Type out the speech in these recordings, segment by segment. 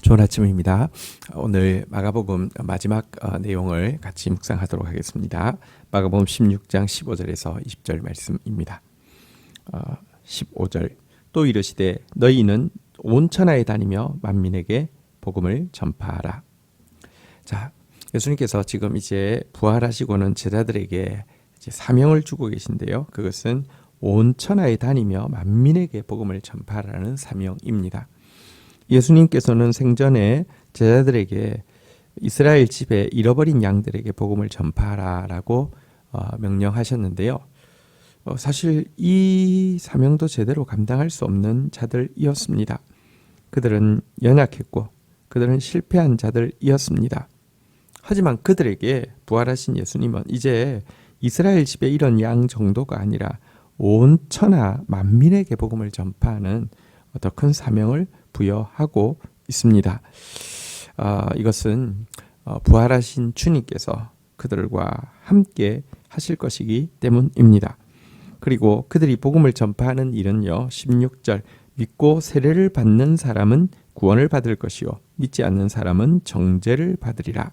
좋은 아침입니다. 오늘 마가복음 마지막 내용을 같이 묵상하도록 하겠습니다. 마가복음 16장 15절에서 20절 말씀입니다. 15절 또 이르시되 너희는 온 천하에 다니며 만민에게 복음을 전파하라. 자, 예수님께서 지금 이제 부활하시고는 제자들에게 이제 사명을 주고 계신데요. 그것은 온 천하에 다니며 만민에게 복음을 전파하라는 사명입니다. 예수님께서는 생전에 제자들에게 이스라엘 집에 잃어버린 양들에게 복음을 전파하라라고 명령하셨는데요. 사실 이 사명도 제대로 감당할 수 없는 자들이었습니다. 그들은 연약했고 그들은 실패한 자들이었습니다. 하지만 그들에게 부활하신 예수님은 이제 이스라엘 집에 이런 양 정도가 아니라 온 천하 만민에게 복음을 전파하는 더 큰 사명을 부여하고 있습니다. 이것은 부활하신 주님께서 그들과 함께 하실 것이기 때문입니다. 그리고 그들이 복음을 전파하는 일은요, 16절 믿고 세례를 받는 사람은 구원을 받을 것이요 믿지 않는 사람은 정죄를 받으리라.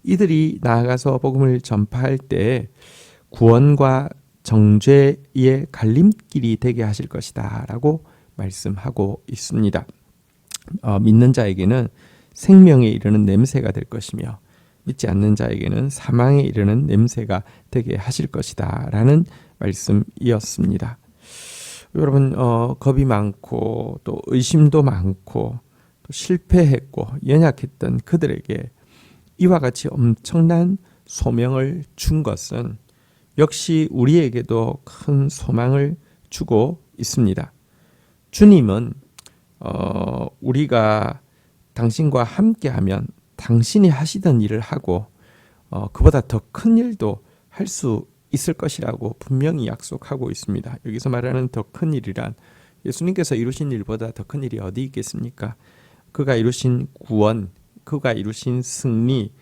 이들이 나아가서 복음을 전파할 때 구원과 정죄의 갈림길이 되게 하실 것이다 라고 말씀하고 있습니다. 믿는 자에게는 생명에 이르는 냄새가 될 것이며 믿지 않는 자에게는 사망에 이르는 냄새가 되게 하실 것이다 라는 말씀이었습니다. 여러분, 겁이 많고 또 의심도 많고 또 실패했고 연약했던 그들에게 이와 같이 엄청난 소명을 준 것은 역시 우리에게도 큰 소망을 주고 있습니다. 주님은 우리가 당신과 함께하면 당신이 하시던 일을 하고 그보다 더 큰 일도 할 수 있을 것이라고 분명히 약속하고 있습니다. 여기서 말하는 더 큰 일이란 예수님께서 이루신 일보다 더 큰 일이 어디 있겠습니까? 그가 이루신 구원, 그가 이루신 승리,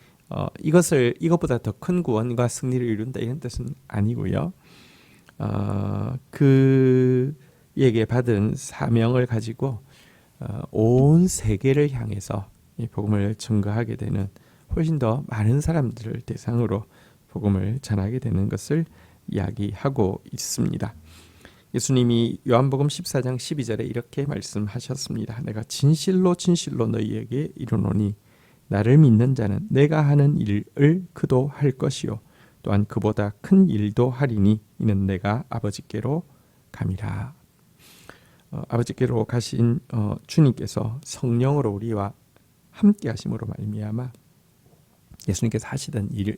이것보다 더 큰 구원과 승리를 이룬다 이런 뜻은 아니고요. 그에게 받은 사명을 가지고 온 세계를 향해서 이 복음을 증거하게 되는 훨씬 더 많은 사람들을 대상으로 복음을 전하게 되는 것을 이야기하고 있습니다. 예수님이 요한복음 14장 12절에 이렇게 말씀하셨습니다. 내가 진실로 진실로 너희에게 이르노니 나를 믿는 자는 내가 하는 일을 그도 할 것이요 또한 그보다 큰 일도 하리니 이는 내가 아버지께로 감이라. 아버지께로 가신 주님께서 성령으로 우리와 함께 하심으로 말미암아 예수님께서 하시던 일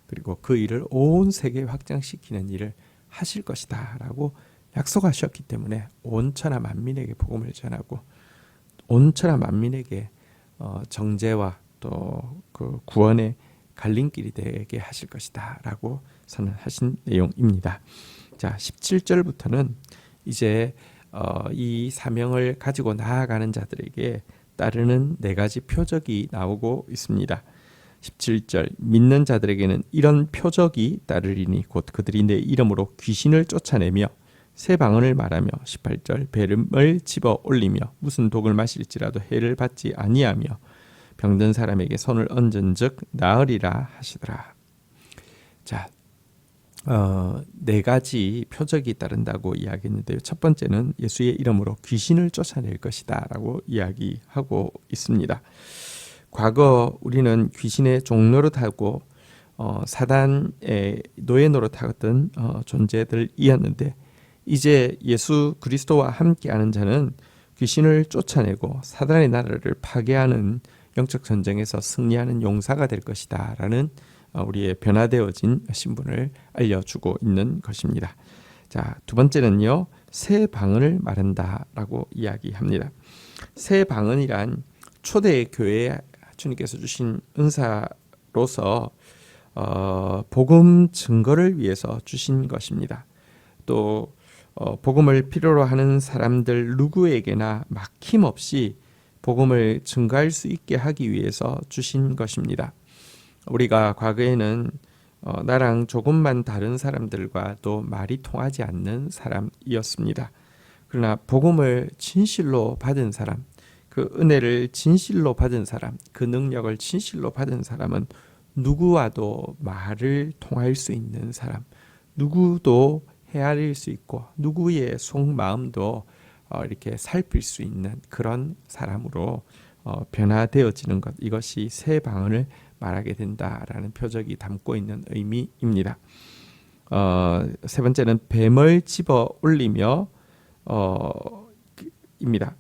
그리고 그 일을 온 세계에 확장시키는 일을 하실 것이다 라고 약속하셨기 때문에 온 천하 만민에게 복음을 전하고 온 천하 만민에게 정죄와 또 그 구원의 갈림길이 되게 하실 것이다 라고 선언하신 내용입니다. 자, 17절부터는 이제 이 사명을 가지고 나아가는 자들에게 따르는 네 가지 표적이 나오고 있습니다. 17절 믿는 자들에게는 이런 표적이 따르리니 곧 그들이 내 이름으로 귀신을 쫓아내며 새 방언을 말하며 18절 벨을 집어 올리며 무슨 독을 마실지라도 해를 받지 아니하며 병든 사람에게 손을 얹은즉 나으리라 하시더라. 자, 네 가지 표적이 따른다고 이야기했는데요. 첫 번째는 예수의 이름으로 귀신을 쫓아낼 것이다 라고 이야기하고 있습니다. 과거 우리는 귀신의 종노릇하고 사단의 노예 노릇하던 존재들이었는데 이제 예수 그리스도와 함께하는 자는 귀신을 쫓아내고 사단의 나라를 파괴하는 영적 전쟁에서 승리하는 용사가 될 것이다 라는 우리의 변화되어진 신분을 알려주고 있는 것입니다. 자, 두 번째는요, 새 방언을 말한다 라고 이야기합니다. 새 방언이란 초대 교회에 주님께서 주신 은사로서 복음 증거를 위해서 주신 것입니다. 또 복음을 필요로 하는 사람들 누구에게나 막힘없이 복음을 증거할 수 있게 하기 위해서 주신 것입니다. 우리가 과거에는 나랑 조금만 다른 사람들과도 말이 통하지 않는 사람이었습니다. 그러나 복음을 진실로 받은 사람, 그 은혜를 진실로 받은 사람, 그 능력을 진실로 받은 사람은 누구와도 말을 통할 수 있는 사람, 누구도 헤아릴 수 있고 누구의 속마음도 이렇게 살필 수 있는 그런 사람으로 변화되어지는 것, 이것이 새 방언을 말하게 된다라는 표적이 담고 있는 의미입니다. 세 번째는 뱀을 집어 올리며 입니다.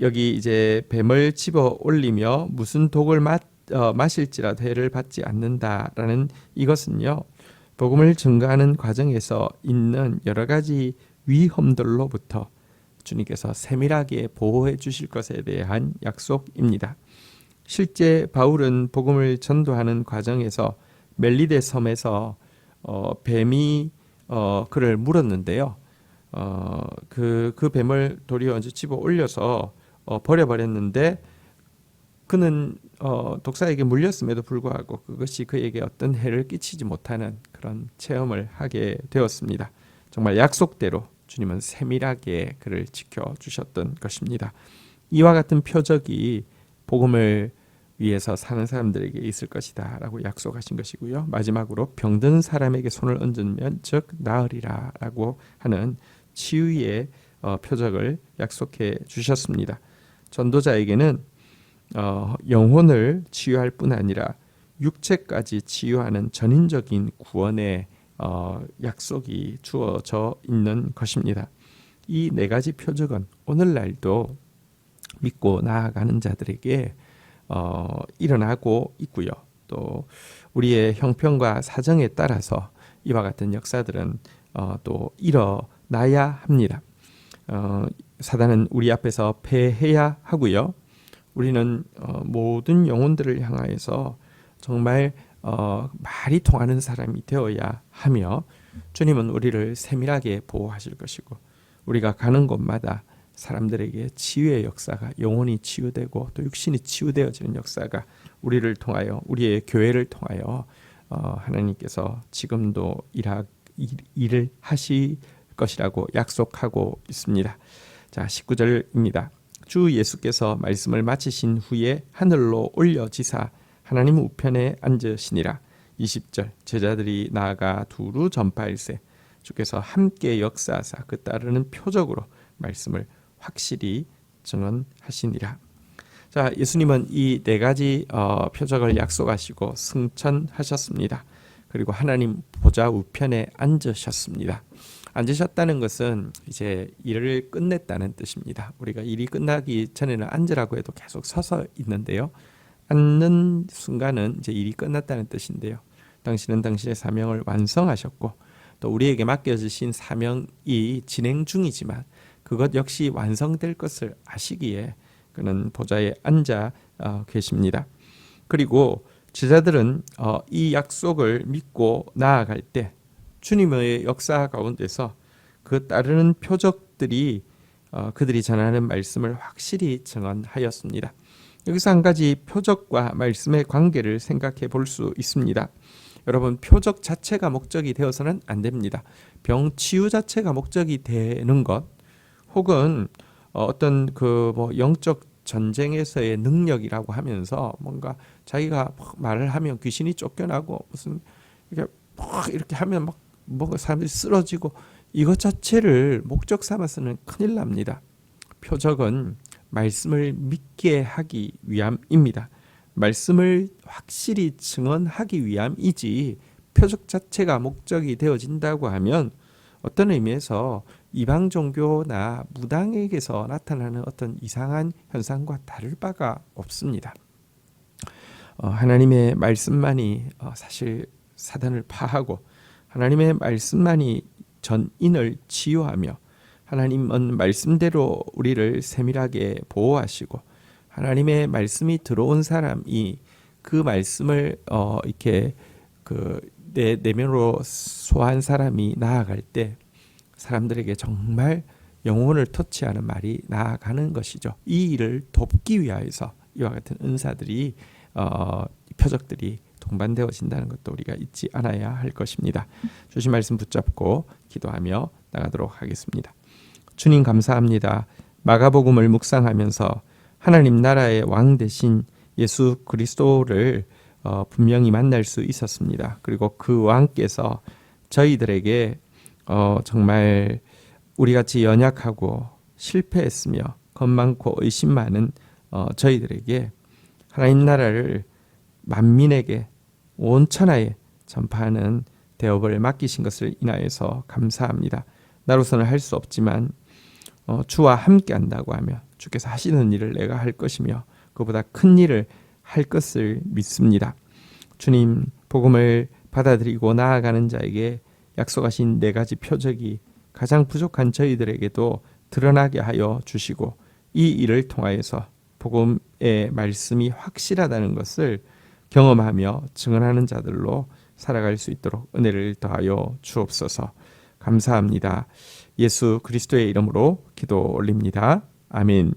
여기 이제 뱀을 집어 올리며 무슨 독을 마실지라도 해를 받지 않는다라는 이것은요, 복음을 증거하는 과정에서 있는 여러 가지 위험들로부터 주님께서 세밀하게 보호해 주실 것에 대한 약속입니다. 실제 바울은 복음을 전도하는 과정에서 멜리데 섬에서 뱀이 그를 물었는데요. 그 뱀을 도리어 이제 집어 올려서 버려버렸는데 그는 독사에게 물렸음에도 불구하고 그것이 그에게 어떤 해를 끼치지 못하는 그런 체험을 하게 되었습니다. 정말 약속대로 주님은 세밀하게 그를 지켜주셨던 것입니다. 이와 같은 표적이 복음을 위해서 사는 사람들에게 있을 것이다 라고 약속하신 것이고요. 마지막으로 병든 사람에게 손을 얹으면 즉 나으리라 라고 하는 치유의 표적을 약속해 주셨습니다. 전도자에게는 영혼을 치유할 뿐 아니라 육체까지 치유하는 전인적인 구원의 약속이 주어져 있는 것입니다. 이 네 가지 표적은 오늘날도 믿고 나아가는 자들에게 일어나고 있고요. 또 우리의 형편과 사정에 따라서 이와 같은 역사들은 또 일어나야 합니다. 사단은 우리 앞에서 패해야 하고요. 우리는 모든 영혼들을 향하여서 정말 말이 통하는 사람이 되어야 하며 주님은 우리를 세밀하게 보호하실 것이고 우리가 가는 곳마다 사람들에게 치유의 역사가, 영혼이 치유되고 또 육신이 치유되어지는 역사가 우리를 통하여, 우리의 교회를 통하여 하나님께서 지금도 일을 하실 것이라고 약속하고 있습니다. 자, 19절입니다. 주 예수께서 말씀을 마치신 후에 하늘로 올려지사 하나님 우편에 앉으시니라. 20절 제자들이 나아가 두루 전파일세 주께서 함께 역사하사 그 따르는 표적으로 말씀을 확실히 증언하시니라. 자, 예수님은 이 네 가지 표적을 약속하시고 승천하셨습니다. 그리고 하나님 보좌 우편에 앉으셨습니다. 앉으셨다는 것은 이제 일을 끝냈다는 뜻입니다. 우리가 일이 끝나기 전에는 앉으라고 해도 계속 서서 있는데요. 앉는 순간은 이제 일이 끝났다는 뜻인데요. 당신은 당신의 사명을 완성하셨고 또 우리에게 맡겨주신 사명이 진행 중이지만 그것 역시 완성될 것을 아시기에 그는 보좌에 앉아 계십니다. 그리고 제자들은 이 약속을 믿고 나아갈 때 주님의 역사 가운데서 그 따르는 표적들이 그들이 전하는 말씀을 확실히 증언하였습니다. 여기서 한 가지 표적과 말씀의 관계를 생각해 볼 수 있습니다. 여러분, 표적 자체가 목적이 되어서는 안 됩니다. 병 치유 자체가 목적이 되는 것, 혹은 어떤 영적 전쟁에서의 능력이라고 하면서 뭔가 자기가 말을 하면 귀신이 쫓겨나고 무슨 이렇게 하면 뭔가 사람들이 쓰러지고 이것 자체를 목적 삼아서는 큰일 납니다. 표적은 말씀을 믿게 하기 위함입니다. 말씀을 확실히 증언하기 위함이지 표적 자체가 목적이 되어진다고 하면 어떤 의미에서 이방 종교나 무당에게서 나타나는 어떤 이상한 현상과 다를 바가 없습니다. 하나님의 말씀만이 사실 사단을 파하고 하나님의 말씀만이 전인을 치유하며 하나님은 말씀대로 우리를 세밀하게 보호하시고 하나님의 말씀이 들어온 사람이 그 말씀을 이렇게 내 내면으로 소화한 사람이 나아갈 때 사람들에게 정말 영혼을 터치하는 말이 나아가는 것이죠. 이 일을 돕기 위하여서 이와 같은 은사들이 표적들이 동반되어진다는 것도 우리가 잊지 않아야 할 것입니다. 주신 말씀 붙잡고 기도하며 나가도록 하겠습니다. 주님 감사합니다. 마가복음을 묵상하면서 하나님 나라의 왕 대신 예수 그리스도를 분명히 만날 수 있었습니다. 그리고 그 왕께서 저희들에게 정말 우리같이 연약하고 실패했으며 겁 많고 의심 많은 저희들에게 하나님 나라를 만민에게 온 천하에 전파하는 대업을 맡기신 것을 인하여서 감사합니다. 나로서는 할 수 없지만 주와 함께 한다고 하면 주께서 하시는 일을 내가 할 것이며 그보다 큰 일을 할 것을 믿습니다. 주님, 복음을 받아들이고 나아가는 자에게 약속하신 4가지 표적이 가장 부족한 저희들에게도 드러나게 하여 주시고 이 일을 통하여서 복음의 말씀이 확실하다는 것을 경험하며 증언하는 자들로 살아갈 수 있도록 은혜를 더하여 주옵소서. 감사합니다. 예수 그리스도의 이름으로 기도 올립니다. 아멘.